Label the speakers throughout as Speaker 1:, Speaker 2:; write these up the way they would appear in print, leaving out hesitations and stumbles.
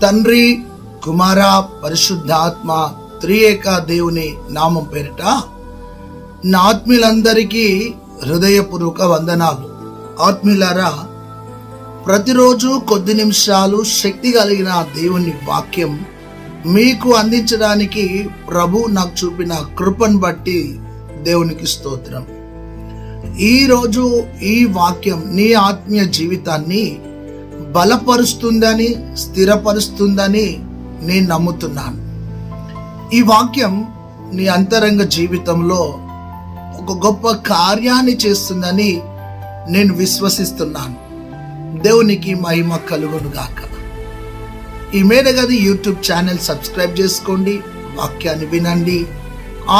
Speaker 1: తండ్రి, కుమార, పరిశుద్ధాత్మ త్రియేక దేవుని నామం పేరిట నా ఆత్మీయులందరికీ హృదయపూర్వక వందనాలు. ఆత్మీయులారా, ప్రతిరోజు కొద్ది నిమిషాలు శక్తి కలిగిన దేవుని వాక్యం మీకు అందించడానికి ప్రభు నాకు చూపిన కృపను బట్టి దేవునికి స్తోత్రం. ఈరోజు ఈ వాక్యం నీ ఆత్మీయ జీవితాన్ని బలపరుస్తుందని, స్థిరపరుస్తుందని నేను నమ్ముతున్నాను. ఈ వాక్యం నీ అంతరంగ జీవితంలో ఒక గొప్ప కార్యాన్ని చేస్తుందని నేను విశ్వసిస్తున్నాను. దేవునికి మహిమ కలుగును గాక. ఈ మేడగది యూట్యూబ్ ఛానల్ సబ్స్క్రైబ్ చేసుకోండి, వాక్యాన్ని వినండి,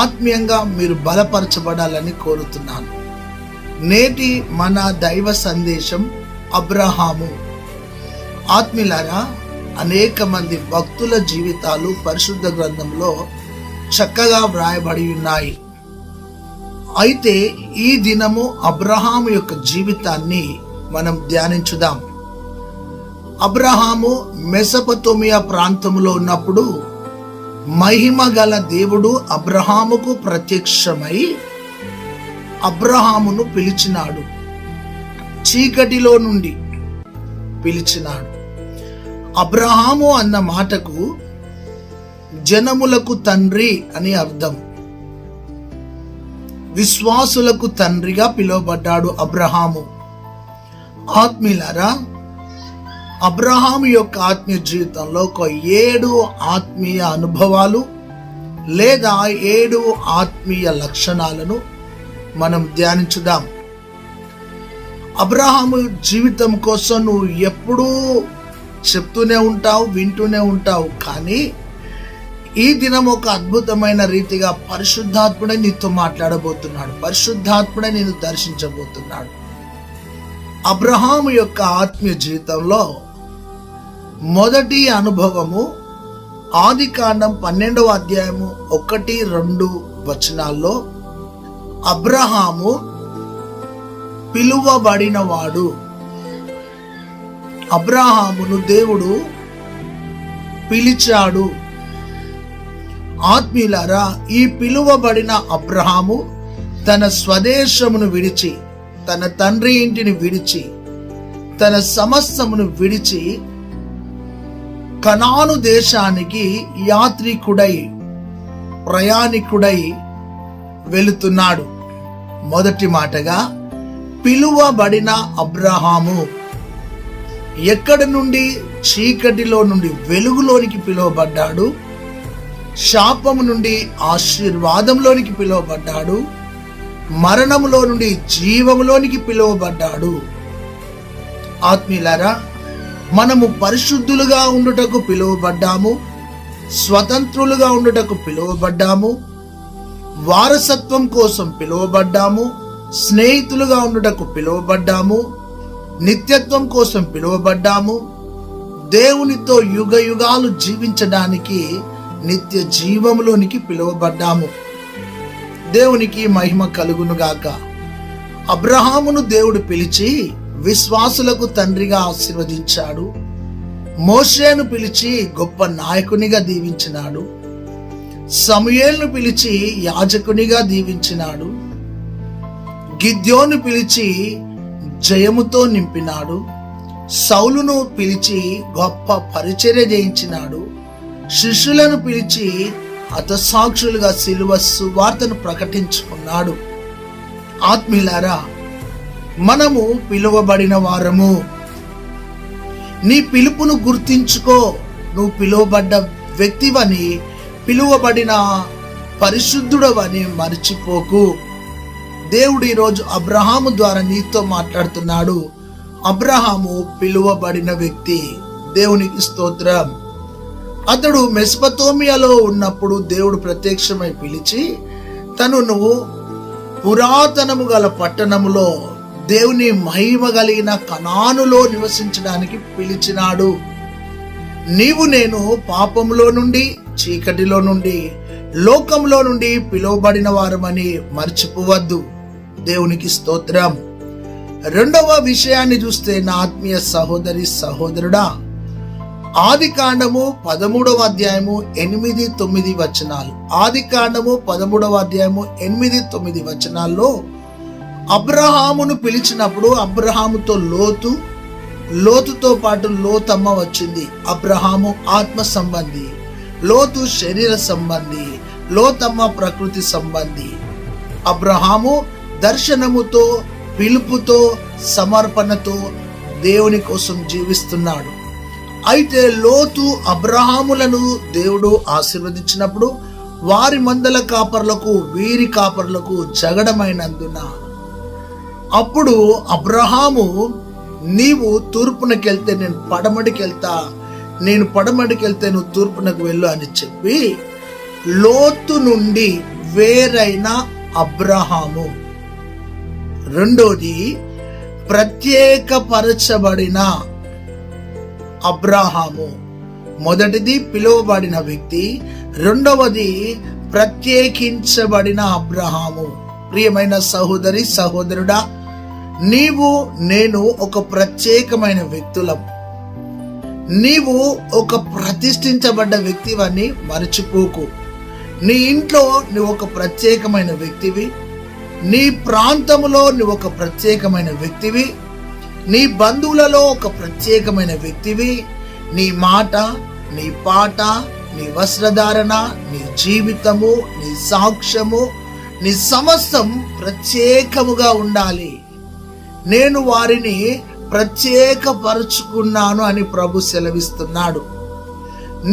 Speaker 1: ఆత్మీయంగా మీరు బలపరచబడాలని కోరుతున్నాను. నేటి మన దైవ సందేశం అబ్రహాము. ఆత్మీయులారా, అనేక మంది భక్తుల జీవితాలు పరిశుద్ధ గ్రంథంలో చక్కగా వ్రాయబడి ఉన్నాయి. అయితే ఈ దినము అబ్రహాము యొక్క జీవితాన్ని మనం ధ్యానించుదాం. అబ్రహాము మెసొపొతేమియా ప్రాంతంలో ఉన్నప్పుడు మహిమ గల దేవుడు అబ్రహాముకు ప్రత్యక్షమై అబ్రహామును పిలిచినాడు. చీకటిలో నుండి పిలిచినాడు. అబ్రహాము అన్న మాటకు జనములకు తండ్రి అని అర్థం. విశ్వాసులకు తండ్రిగా పిలువబడ్డాడు అబ్రహాము. ఆత్మీయులారా, అబ్రహాము యొక్క ఆత్మీయ జీవితంలో ఒక 7 ఆత్మీయ అనుభవాలు లేదా 7 ఆత్మీయ లక్షణాలను మనం ధ్యానించుదాం. అబ్రహాము జీవితం కోసం నువ్వు ఎప్పుడూ చెప్తూనే ఉంటావు, వింటూనే ఉంటావు. కానీ ఈ దినం ఒక అద్భుతమైన రీతిగా పరిశుద్ధాత్ముడే నీతో మాట్లాడబోతున్నాడు. పరిశుద్ధాత్ముడే నేను దర్శించబోతున్నాడు. అబ్రహాము యొక్క ఆత్మీయ జీవితంలో మొదటి అనుభవము ఆదికాండం 12వ అధ్యాయము 1-2 వచనాల్లో అబ్రహాము పిలువబడినవాడు. అబ్రహామును దేవుడు పిలిచాడు. ఆత్మీయులారా, ఈ పిలువబడిన అబ్రహాము తన స్వదేశమును విడిచి, తన తండ్రి ఇంటిని విడిచి, తన సమస్తమును విడిచి కనాను దేశానికి యాత్రికుడై, ప్రయాణికుడై వెళుతున్నాడు. మొదటి మాటగా పిలువబడిన అబ్రహాము ఎక్కడి నుండి? చీకటిలో నుండి వెలుగులోనికి పిలువబడ్డాడు. శాపము నుండి ఆశీర్వాదంలోనికి పిలువబడ్డాడు. మరణములో నుండి జీవములోనికి పిలువబడ్డాడు. ఆత్మీయులారా, మనము పరిశుద్ధులుగా ఉండుటకు పిలువబడ్డాము, స్వతంత్రులుగా ఉండుటకు పిలువబడ్డాము, వారసత్వం కోసం పిలువబడ్డాము, స్నేహితులుగా ఉండుటకు పిలువబడ్డాము, నిత్యత్వం కోసం పిలువబడ్డాము, దేవునితో యుగ యుగాలు జీవించడానికి నిత్య జీవములోనికి పిలువబడ్డాము. దేవునికి మహిమ కలుగునుగాక. అబ్రహామును దేవుడు పిలిచి విశ్వాసులకు తండ్రిగా ఆశీర్వదించాడు. మోషేను పిలిచి గొప్ప నాయకునిగా దీవించినాడు. సమూయేలును పిలిచి యాజకునిగా దీవించినాడు. గిద్యోను పిలిచి జయముతో నింపినాడు. సౌలును పిలిచి గొప్ప పరిచర్య చేయించినాడు. శిష్యులను పిలిచి హతసాక్షులుగా సిలువ సువార్తను ప్రకటించుకున్నాడు. ఆత్మీయులారా, మనము పిలువబడిన వారము. నీ పిలుపును గుర్తించుకో. నువ్వు పిలువబడ్డ వ్యక్తివని, పిలువబడిన పరిశుద్ధుడవని మర్చిపోకు. దేవుడు ఈరోజు అబ్రహాము ద్వారా నీతో మాట్లాడుతున్నాడు. అబ్రహాము పిలువబడిన వ్యక్తి. దేవునికి స్తోత్రం. అతడు మెసొపొతేమియాలో ఉన్నప్పుడు దేవుడు ప్రత్యక్షమై పిలిచి తనను పురాతనము గల పట్టణములో దేవుని మహిమ కలిగిన కనానులో నివసించడానికి పిలిచినాడు. నీవు నేను పాపములో నుండి, చీకటిలో నుండి, లోకంలో నుండి పిలువబడిన వారమని మర్చిపోవద్దు. దేవునికి స్తోత్రం. రెండవ విషయాన్ని చూస్తే, నా ఆత్మీయ సహోదరి సహోదరుడా, ఆదికాండము 13వ అధ్యాయము 8-9 వచనాలు. ఆదికాండము 13వ అధ్యాయము 8-9 వచనాల్లో అబ్రహామును పిలిచినప్పుడు అబ్రహాముతో లోతుతో పాటు లోతమ్మ వచ్చింది. అబ్రహాము ఆత్మ సంబంధి, లోతు శరీర సంబంధి, లోతమ్మ ప్రకృతి సంబంధి. అబ్రహాము దర్శనముతో, పిలుపుతో, సమర్పణతో దేవుని కోసం జీవిస్తున్నాడు. అయితే లోతు అబ్రహాములను దేవుడు ఆశీర్వదించినప్పుడు వారి మందల కాపర్లకు వీరి కాపర్లకు జగడమైనందున అప్పుడు అబ్రహాము, నీవు తూర్పునకెళ్తే నేను పడమటికెళ్తా, నేను పడమటికెళ్తే నువ్వు తూర్పునకు వెళ్ళు అని చెప్పి లోతు నుండి వేరైన అబ్రహాము. రెండోది ప్రత్యేకపరచబడిన అబ్రహాము. మొదటిది పిలువబడిన వ్యక్తి, రెండవది ప్రత్యేకించబడిన అబ్రహాము. ప్రియమైన సహోదరి సహోదరుడా, నీవు నేను ఒక ప్రత్యేకమైన వ్యక్తులం. నీవు ఒక ప్రతిష్ఠించబడ్డ వ్యక్తివని మరచిపోకు. నీ ఇంట్లో నువ్వు ఒక ప్రత్యేకమైన వ్యక్తివి, నీ ప్రాంతంలో నువ్వు ఒక ప్రత్యేకమైన వ్యక్తివి, నీ బంధువులలో ఒక ప్రత్యేకమైన వ్యక్తివి. నీ మాట, నీ పాట, నీ వస్త్రధారణ, నీ జీవితము, నీ సాక్ష్యము, నీ సమస్తం ప్రత్యేకముగా ఉండాలి. నేను వారిని ప్రత్యేకపరుచుకున్నాను అని ప్రభు సెలవిస్తున్నాడు.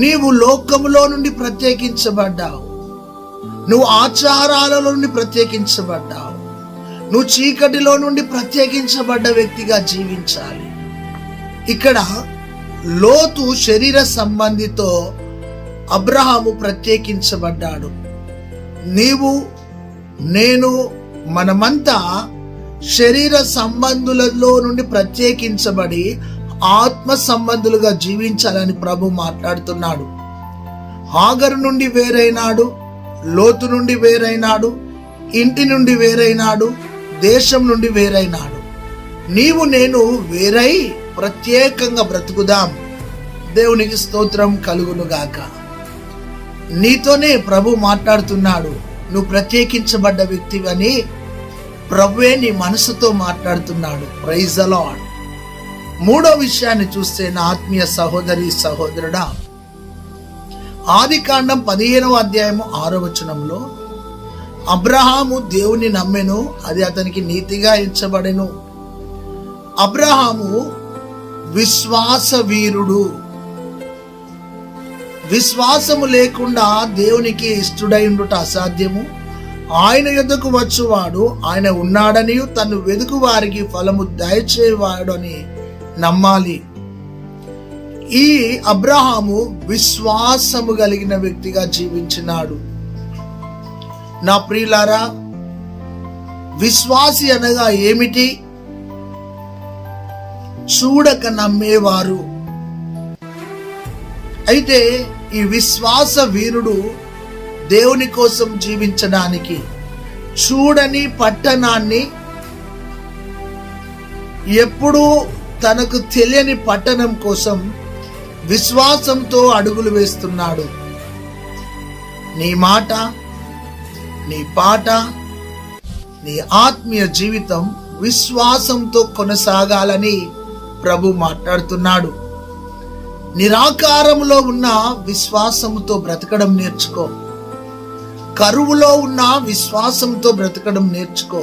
Speaker 1: నీవు లోకములో నుండి ప్రత్యేకించబడ్డావు. నువ్వు ఆచారాలలో నుండి ప్రత్యేకించబడ్డావు. నువ్వు చీకటిలో నుండి ప్రత్యేకించబడ్డ వ్యక్తిగా జీవించాలి. ఇక్కడ లోతు శరీర సంబంధితో అబ్రహాము ప్రత్యేకించబడ్డాడు. నీవు నేను మనమంతా శరీర సంబంధులలో నుండి ప్రత్యేకించబడి ఆత్మ సంబంధులుగా జీవించాలని ప్రభు మాట్లాడుతున్నాడు. హాగరు నుండి వేరైనాడు, లోతు నుండి వేరైనాడు, ఇంటి నుండి వేరైనాడు, దేశం నుండి వేరైనాడు. నీవు నేను వేరై ప్రత్యేకంగా బ్రతుకుదాం. దేవునికి స్తోత్రం కలుగునుగాక. నీతోనే ప్రభు మాట్లాడుతున్నాడు. నువ్వు ప్రత్యేకించబడ్డ వ్యక్తివని ప్రభువే నీ మనసుతో మాట్లాడుతున్నాడు. Praise the Lord. మూడో విషయాన్ని చూస్తే నా ఆత్మీయ సహోదరి సహోదరుడా, ఆదికాండం 15వ అధ్యాయము 6వ వచనంలో అబ్రహాము దేవుని నమ్మెను, అది అతనికి నీతిగా ఎంచబడెను. అబ్రహాము విశ్వాస వీరుడు. విశ్వాసము లేకుండా దేవునికి ఇష్టడై ఉండుట అసాధ్యము. ఆయన యొద్దకు వచ్చువాడు ఆయన ఉన్నాడని, తను వెదుకు వారికి ఫలము దయచేవాడు అని నమ్మాలి. ఈ అబ్రహాము విశ్వాసము కలిగిన వ్యక్తిగా జీవించినాడు. నా ప్రియులారా, విశ్వాసి అనగా ఏమిటి? చూడక నమ్మేవారు. అయితే ఈ విశ్వాస వీరుడు దేవుని కోసం జీవించడానికి చూడని పట్టణాన్ని, ఎప్పుడూ తనకు తెలియని పట్టణం కోసం విశ్వాసంతో అడుగులు వేస్తున్నాడు. నీ మాట, నీ పాట, నీ ఆత్మీయ జీవితం విశ్వాసంతో కొనసాగాలని ప్రభు మాట్లాడుతున్నాడు. నిరాకారములో ఉన్న విశ్వాసముతో బ్రతకడం నేర్చుకో. కరువులో ఉన్న విశ్వాసంతో బ్రతకడం నేర్చుకో.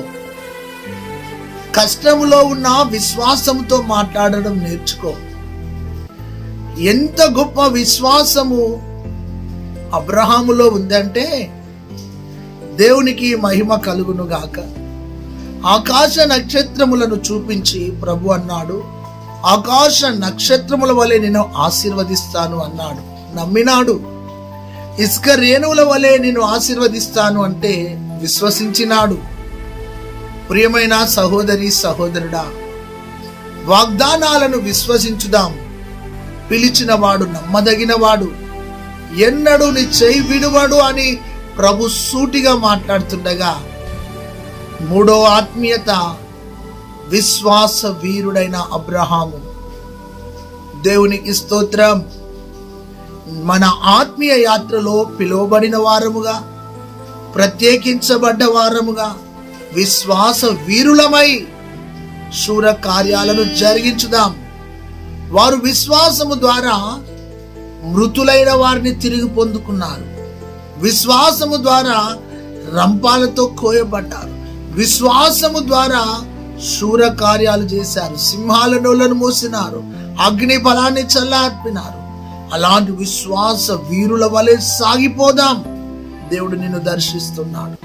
Speaker 1: కష్టములో ఉన్న విశ్వాసంతో మాట్లాడడం నేర్చుకో. ఎంత గొప్ప విశ్వాసము అబ్రహాములో ఉందంటే దేవునికి మహిమ కలుగును గాక. ఆకాశ నక్షత్రములను చూపించి ప్రభు అన్నాడు, ఆకాశ నక్షత్రముల వలె నేను ఆశీర్వదిస్తాను అన్నాడు. నమ్మినాడు. ఇసుక రేణువుల వలె నేను ఆశీర్వదిస్తాను అంటే విశ్వసించినాడు. ప్రియమైన సహోదరి సహోదరుడా, వాగ్దానాలను విశ్వసించుదాం. పిలిచినవాడు నమ్మదగినవాడు, ఎన్నడూ నీ చేయి విడువడు అని ప్రభు సూటిగా మాట్లాడుతుండగా, మూడో ఆత్మీయత విశ్వాస వీరుడైన అబ్రహాము. దేవునికి స్తోత్రం. మన ఆత్మీయ యాత్రలో పిలువబడిన వారముగా, ప్రత్యేకించబడ్డ వారముగా, విశ్వాస వీరులమై శూర కార్యాలను జరిగించుదాం. వారు విశ్వాసము ద్వారా మృతులైన వారిని తిరిగి పొందుకున్నారు. విశ్వాసము ద్వారా రంపాలతో కోయబడ్డారు. విశ్వాసము ద్వారా శూర కార్యాలు చేశారు. సింహాల నోళ్లను మూసినారు. అగ్ని బలాన్ని చల్లార్పినారు. అలాంటి విశ్వాస వీరుల వలె సాగిపోదాం. దేవుడు నిన్ను దర్శిస్తున్నాడు.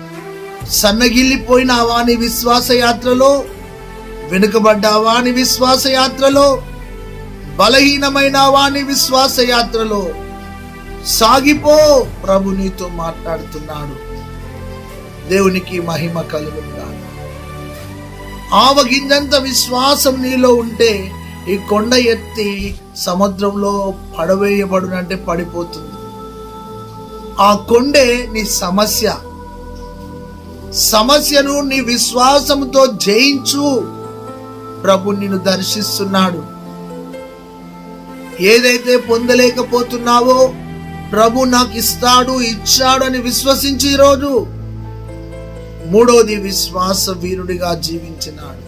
Speaker 1: సన్నగిల్లిపోయినావా నీ విశ్వాస యాత్రలో? వెనుకబడ్డావా నీ విశ్వాస యాత్రలో? బలహీనమైనవా నీ విశ్వాస యాత్రలో? సాగిపో. ప్రభు నీతో మాట్లాడుతున్నాడు. దేవునికి మహిమ కలుగునుగాక. ఆవగింజంత విశ్వాసం నీలో ఉంటే ఈ కొండ ఎత్తి సముద్రంలో పడవేయబడునంటే పడిపోతుంది. ఆ కొండే నీ సమస్యను నీ విశ్వాసంతో జయించు. ప్రభు నిన్ను దర్శిస్తున్నాడు. ఏదైతే పొందలేకపోతున్నావో ప్రభు నాకు ఇచ్చాడు అని విశ్వసించి ఈరోజు మూడోది విశ్వాస వీరుడిగా జీవించినాడు.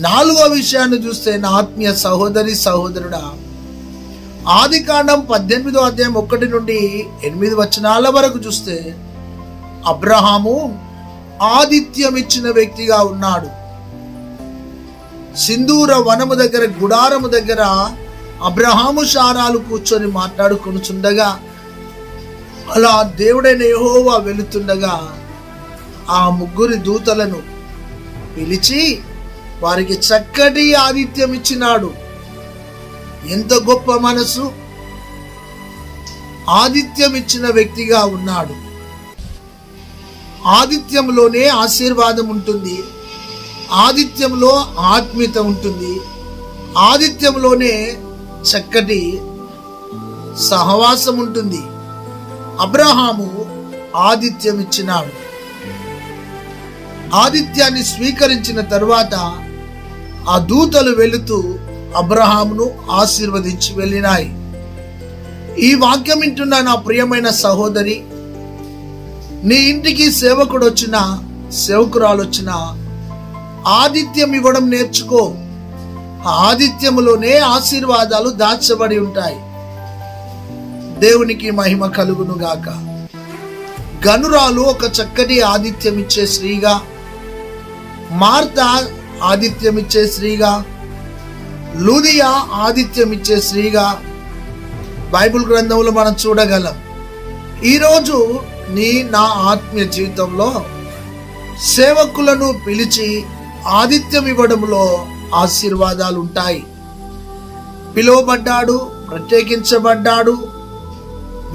Speaker 1: నాలుగో విషయాన్ని చూస్తే నా ఆత్మీయ సహోదరి సహోదరుడా, ఆదికాండం 18వ అధ్యాయం 1 నుండి 8 వచనాల వరకు చూస్తే అబ్రహాము ఆతిథ్యం ఇచ్చిన వ్యక్తిగా ఉన్నాడు. సింధూర వనము దగ్గర, గుడారము దగ్గర అబ్రహాము శారాలు కూర్చొని మాట్లాడుకొనుచుండగా, అలా దేవుడైన యెహోవా వెళుతుండగా ఆ ముగ్గురి దూతలను పిలిచి వారికి చక్కటి ఆతిథ్యం ఇచ్చినాడు. ఎంత గొప్ప మనసు! ఆతిథ్యం ఇచ్చిన వ్యక్తిగా ఉన్నాడు. ఆతిథ్యంలోనే ఆశీర్వాదం ఉంటుంది. ఆతిథ్యంలో ఆత్మీయత ఉంటుంది. ఆతిథ్యంలోనే చక్కటి సహవాసం ఉంటుంది. అబ్రహాము ఆతిథ్యం ఇచ్చినాడు. ఆతిథ్యాన్ని స్వీకరించిన తర్వాత ఆ దూతలు వెళుతూ అబ్రహామును ఆశీర్వదించి వెళ్ళినాయి. ఈ వాక్యం వింటున్న నా ప్రియమైన సహోదరి, నీ ఇంటికి సేవకుడు వచ్చినా, సేవకురాలు వచ్చినా ఆతిథ్యం ఇవ్వడం నేర్చుకో. ఆతిథ్యములోనే ఆశీర్వాదాలు దాచబడి ఉంటాయి. దేవునికి మహిమ కలుగును గాక. గనురాలు ఒక చక్కటి ఆతిథ్యం ఇచ్చే స్త్రీగా, మార్తా ఆతిథ్యం ఇచ్చే స్త్రీగా, లూదియా ఆతిథ్యం ఇచ్చే స్త్రీగా బైబిల్ గ్రంథంలో మనం చూడగలం. ఈరోజు నా ఆత్మీయ జీవితంలో సేవకులను పిలిచి ఆతిథ్యం ఇవ్వడంలో ఆశీర్వాదాలు ఉంటాయి. పిలువబడ్డాడు, ప్రత్యేకించబడ్డాడు,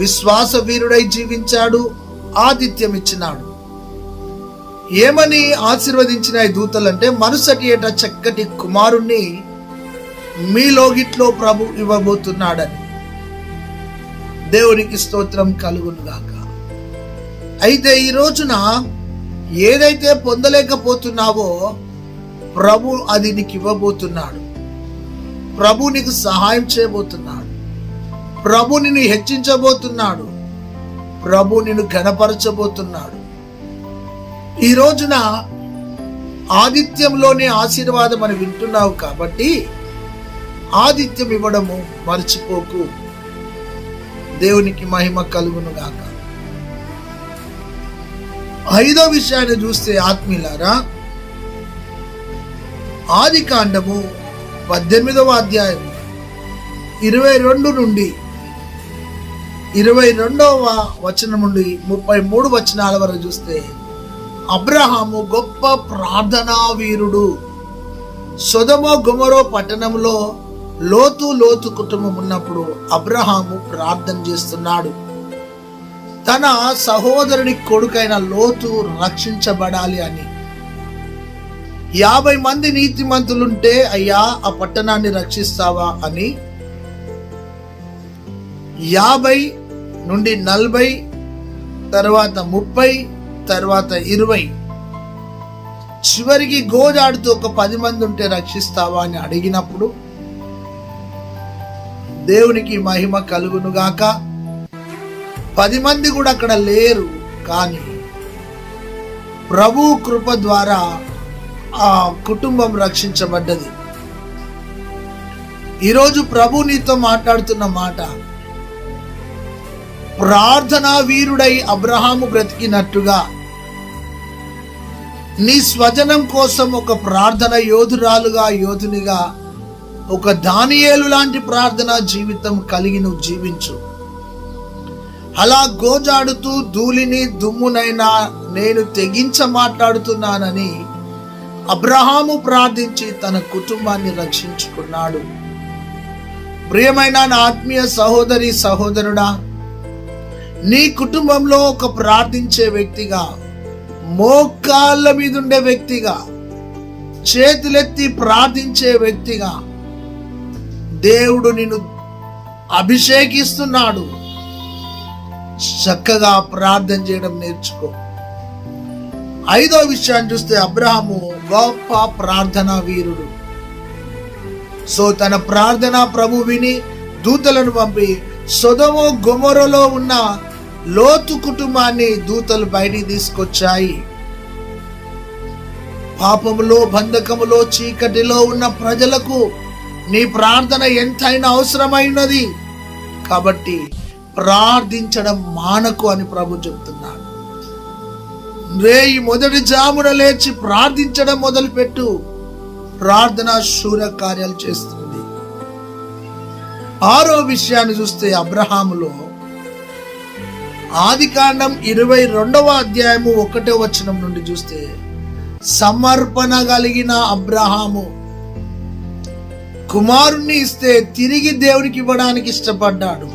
Speaker 1: విశ్వాస వీరుడై జీవించాడు, ఆతిథ్యం ఇచ్చినాడు. ఏమని ఆశీర్వదించిన ఈ దూతలంటే, మరుసటి ఏట చక్కటి కుమారుణ్ణి మీలోగిట్లో ప్రభు ఇవ్వబోతున్నాడని. దేవునికి స్తోత్రం కలుగును గాక. అయితే ఈ రోజున ఏదైతే పొందలేకపోతున్నావో ప్రభు అది నీకు ఇవ్వబోతున్నాడు. ప్రభు నీకు సహాయం చేయబోతున్నాడు. ప్రభు నిన్ను హెచ్చించబోతున్నాడు. ప్రభు నిన్ను ఘనపరచబోతున్నాడు. ఈ రోజున ఆతిథ్యంలోనే ఆశీర్వాదం అని వింటున్నావు కాబట్టి ఆతిథ్యం ఇవ్వడము మర్చిపోకు. దేవునికి మహిమ కలుగును గాక. ఐదో విషయాన్ని చూస్తే ఆత్మీయులారా, ఆదికాండము 18వ అధ్యాయం 22 నుండి 22వ వచనం నుండి 33 వచనాల వరకు చూస్తే అబ్రహాము గొప్ప ప్రార్థనా వీరుడు. సొదొమ గొమొర పట్టణంలో లోతు కుటుంబం ఉన్నప్పుడు అబ్రహాము ప్రార్థన చేస్తున్నాడు. తన సహోదరుని కొడుకైన లోతు రక్షించబడాలి అని. 50 మంది నీతిమంతులుంటే అయ్యా ఆ పట్టణాన్ని రక్షిస్తావా అని 50 నుండి 40, తర్వాత 30, తర్వాత 20, చివరికి గోజాడుతూ ఒక 10 మంది ఉంటే రక్షిస్తావా అని అడిగినప్పుడు దేవునికి మహిమ కలుగునుగాక. 10 మంది కూడా అక్కడ లేరు, కానీ ప్రభు కృప ద్వారా ఆ కుటుంబం రక్షించబడ్డది. ఈరోజు ప్రభు నీతో మాట్లాడుతున్న మాట, ప్రార్థనా వీరుడై అబ్రహాము బ్రతికినట్టుగా నీ స్వజనం కోసం ఒక ప్రార్థన యోధునిగా ఒక దానియేలు లాంటి ప్రార్థనా జీవితం కలిగి నువ్వు జీవించు. అలా గోజాడుతూ ధూళిని దుమ్మునైనా నేను తెగించ మాట్లాడుతున్నానని అబ్రహాము ప్రార్థించి తన కుటుంబాన్ని రక్షించుకున్నాడు. ప్రియమైన నా ఆత్మీయ సహోదరి సహోదరుడా, నీ కుటుంబంలో ఒక ప్రార్థించే వ్యక్తిగా, మోకాళ్ళ మీద ఉండే వ్యక్తిగా, చేతులెత్తి ప్రార్థించే వ్యక్తిగా దేవుడు నిన్ను అభిషేకిస్తున్నాడు. చక్కగా ప్రార్థన చేయడం నేర్చుకో. 5వ విషయాన్ని చూస్తే, అబ్రహాము గొప్ప ప్రార్థనా వీరుడు. సో తన ప్రార్థన ప్రభు విని దూతలను పంపి సొదొమ గొమొరలో ఉన్న లోతు కుటుంబాన్ని దూతలు బయటికి తీసుకొచ్చాయి. పాపములో, బంధకములో, చీకటిలో ఉన్న ప్రజలకు నీ ప్రార్థన ఎంతైనా అవసరమైనది. కాబట్టి ప్రార్థించడం మానకు అని ప్రభు చెప్తున్నాడు. రేయి మొదటి జామున లేచి ప్రార్థించడం మొదలుపెట్టు. ప్రార్థన శూర కార్యాలు చేస్తుంది. 6వ విషయాన్ని చూస్తే, అబ్రహాములో ఆదికాండం 22వ అధ్యాయము 1వ వచనం నుండి చూస్తే, సమర్పణ కలిగిన అబ్రహాము కుమారుణ్ణి ఇస్తే తిరిగి దేవునికి ఇవ్వడానికి ఇష్టపడ్డాడు.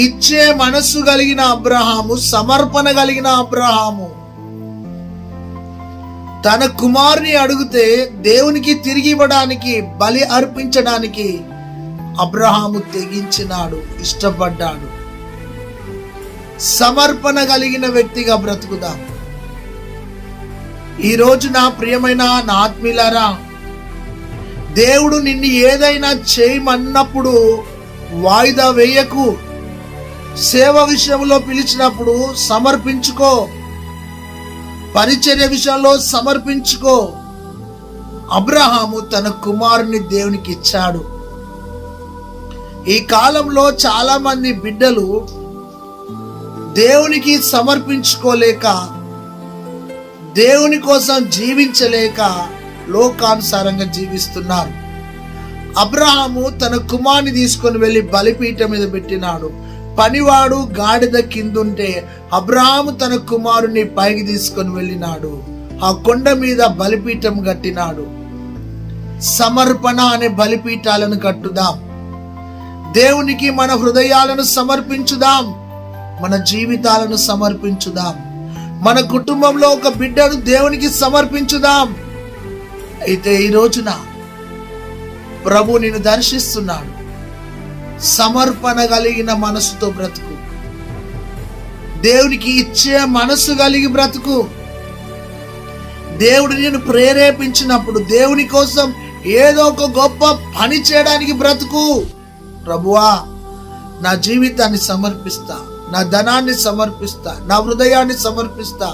Speaker 1: ఇచ్చే మనస్సు కలిగిన అబ్రహాము, సమర్పణ కలిగిన అబ్రహాము తన కుమారుని అడిగితే దేవునికి తిరిగి ఇవ్వడానికి, బలి అర్పించడానికి అబ్రహాము తెగించినాడు, ఇష్టపడ్డాడు. సమర్పణ కలిగిన వ్యక్తిగా బ్రతుకుదాం. ఈరోజు నా ప్రియమైన నా ఆత్మీయులారా, దేవుడు నిన్ను ఏదైనా చేయమన్నప్పుడు వాయిదా వేయకు. సేవ విషయంలో పిలిచినప్పుడు సమర్పించుకో. పరిచర్య విషయంలో సమర్పించుకో. అబ్రహాము తన కుమారుని దేవునికి ఇచ్చాడు. ఈ కాలంలో చాలా మంది బిడ్డలు దేవునికి సమర్పించుకోలేక, దేవుని కోసం జీవించలేక లోకానుసారంగా జీవిస్తున్నారు. అబ్రహాము తన కుమారుని తీసుకొని వెళ్ళి బలిపీఠం మీద పెట్టినాడు. పనివాడు గాడిద కిందుంటే అబ్రహాము తన కుమారుని పైకి తీసుకొని వెళ్ళినాడు. ఆ కొండ మీద బలిపీఠం కట్టినాడు. సమర్పణ అనే బలిపీఠాలను కట్టుదాం. దేవునికి మన హృదయాలను సమర్పించుదాం. మన జీవితాలను సమర్పించుదాం. మన కుటుంబంలో ఒక బిడ్డను దేవునికి సమర్పించుదాం. అయితే ఈ రోజున ప్రభు నిన్ను దర్శిస్తున్నాడు. సమర్పణ కలిగిన మనసుతో బ్రతుకు. దేవునికి ఇచ్చే మనసు కలిగి బ్రతుకు. దేవుడు నిన్ను ప్రేరేపించినప్పుడు దేవుని కోసం ఏదో ఒక గొప్ప పని చేయడానికి బ్రతుకు. ప్రభువా, నా జీవితాన్ని సమర్పిస్తా, నా ధనాన్ని సమర్పిస్తా, నా హృదయాన్ని సమర్పిస్తా,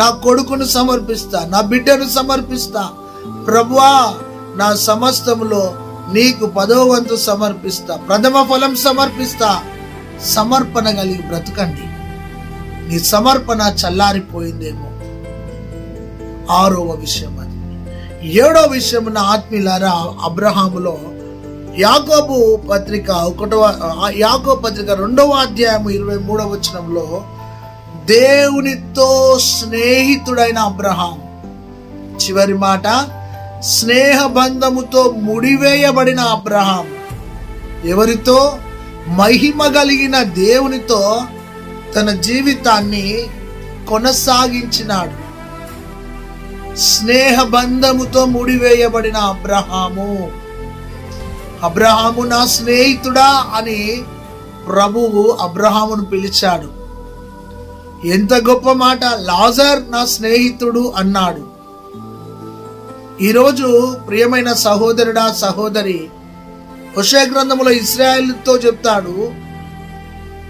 Speaker 1: నా కొడుకును సమర్పిస్తా, నా బిడ్డను సమర్పిస్తా. ప్రభువా, నా సమస్తములో నీకు 10వ వంతు సమర్పిస్తా, ప్రథమ ఫలం సమర్పిస్తా. సమర్పణ కలిగి బ్రతకండి. నీ సమర్పణ చల్లారిపోయిందేమో. 6వ విషయం అది. 7వ విషయం నా ఆత్మీయులారా, అబ్రహాములో యాకోబు పత్రిక 2వ అధ్యాయం 23వ వచనంలో దేవునితో స్నేహితుడైన అబ్రహాం, చివరి మాట, స్నేహ బంధముతో ముడివేయబడిన అబ్రహాం. ఎవరితో? మహిమ కలిగిన దేవునితో తన జీవితాన్ని కొనసాగించినాడు. స్నేహ బంధముతో ముడివేయబడిన అబ్రహాము. అబ్రహాము నా స్నేహితుడా అని ప్రభువు అబ్రహామును పిలిచాడు. ఎంత గొప్ప మాట! లాజర్ నా స్నేహితుడు అన్నాడు. ఈరోజు ప్రియమైన సహోదరుడా, సహోదరి, హోషేయ గ్రంథములో ఇశ్రాయేలుతో చెప్తాడు,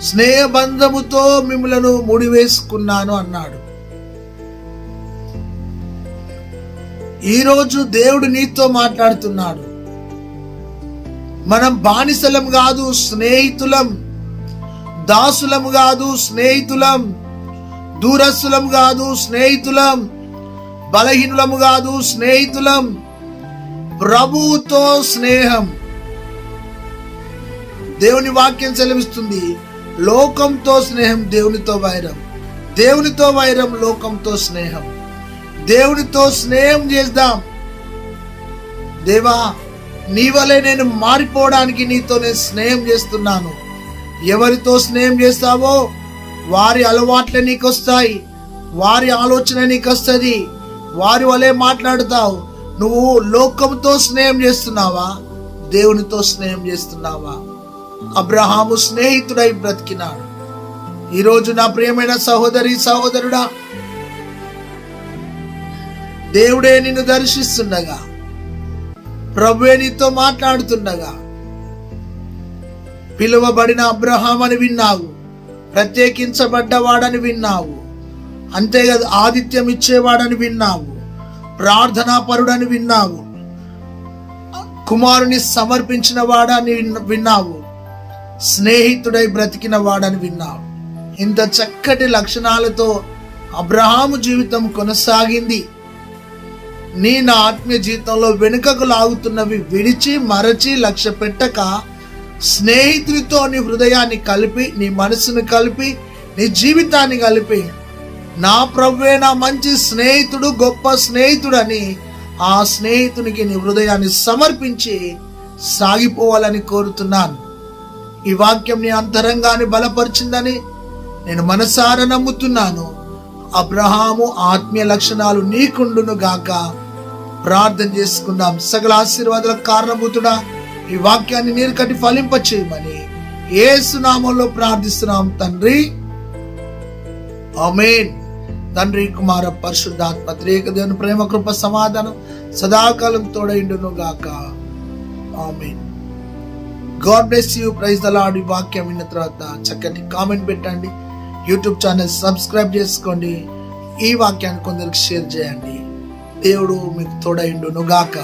Speaker 1: స్నేహబంధముతో మిమ్మలను ముడివేసుకున్నాను అన్నాడు. ఈరోజు దేవుడు నీతో మాట్లాడుతున్నాడు. మనం బానిసలం కాదు, స్నేహితులం. దాసులం కాదు, స్నేహితులం. దూరస్తులం కాదు, స్నేహితులం. బలహీనులము కాదు, స్నేహితులం. ప్రభువుతో స్నేహం. దేవుని వాక్యం సెలవిస్తుంది, లోకంతో స్నేహం దేవునితో వైరం, దేవునితో వైరం లోకంతో స్నేహం. దేవునితో స్నేహం చేద్దాం. దేవా, నీ వలె నేను మారిపోవడానికి నీతో నేను స్నేహం చేస్తున్నాను. ఎవరితో స్నేహం చేస్తావో వారి అలవాట్లే నీకు వస్తాయి, వారి ఆలోచన నీకు వస్తుంది, వారి వలె మాట్లాడుతావు. నువ్వు లోకంతో స్నేహం చేస్తున్నావా, దేవునితో స్నేహం చేస్తున్నావా? అబ్రహాము స్నేహితుడై బ్రతికినాడు. ఈరోజు నా ప్రియమైన సహోదరి సహోదరుడా, దేవుడే నిన్ను దర్శిస్తుండగా, ప్రభువే నీతో మాట్లాడుతుండగా, పిలువబడిన అబ్రహాం అని విన్నావు, ప్రత్యేకించబడ్డవాడని విన్నావు, అంతేకాదు ఆతిథ్యం ఇచ్చేవాడని విన్నావు, ప్రార్థనా పరుడని విన్నావు, కుమారుని సమర్పించిన వాడని విన్నావు, స్నేహితుడై బ్రతికిన వాడని విన్నావు. ఇంత చక్కటి లక్షణాలతో అబ్రహాము జీవితం కొనసాగింది. నా ఆత్మీయ జీవితంలో వెనుకకు లాగుతున్నవి విడిచి మరచి లక్ష్య పెట్టక, స్నేహితుడితో నీ హృదయాన్ని కలిపి, నీ మనసును కలిపి, నీ జీవితాన్ని కలిపి, నా ప్రభువే నా మంచి స్నేహితుడు, గొప్ప స్నేహితుడని ఆ స్నేహితునికి నీ హృదయాన్ని సమర్పించి సాగిపోవాలని కోరుతున్నాను. ఈ వాక్యం నీ అంతరంగాన్ని బలపరిచిందని నేను మనసారా నమ్ముతున్నాను. అబ్రహాము ఆత్మీయ లక్షణాలు నీకుండును గాక. ప్రార్థన చేసుకుందాం. సకల ఆశీర్వాదాలకు కారణభూతుడా, ఈ వాక్యాన్ని నీరు కట్టి ఫలింప చేయమని యేసు నామములో ప్రార్థిస్తున్నాం తండ్రి, ఆమేన్. తండ్రి, కుమార, పరిశుద్ధాత్మ త్రియేక దేవుని ప్రేమ, కృప, సమాధానం సదాకాలం తోడైండును గాక. ఆమేన్. God bless you. Praise the Lord. ఈ వాక్యం విన్న తర్వాత చక్కటి కామెంట్ పెట్టండి. యూట్యూబ్ ఛానల్ సబ్స్క్రైబ్ చేసుకోండి. ఈ వాక్యాన్ని కొందరికి షేర్ చేయండి. దేవుడు మీకు తోడైండును గాక.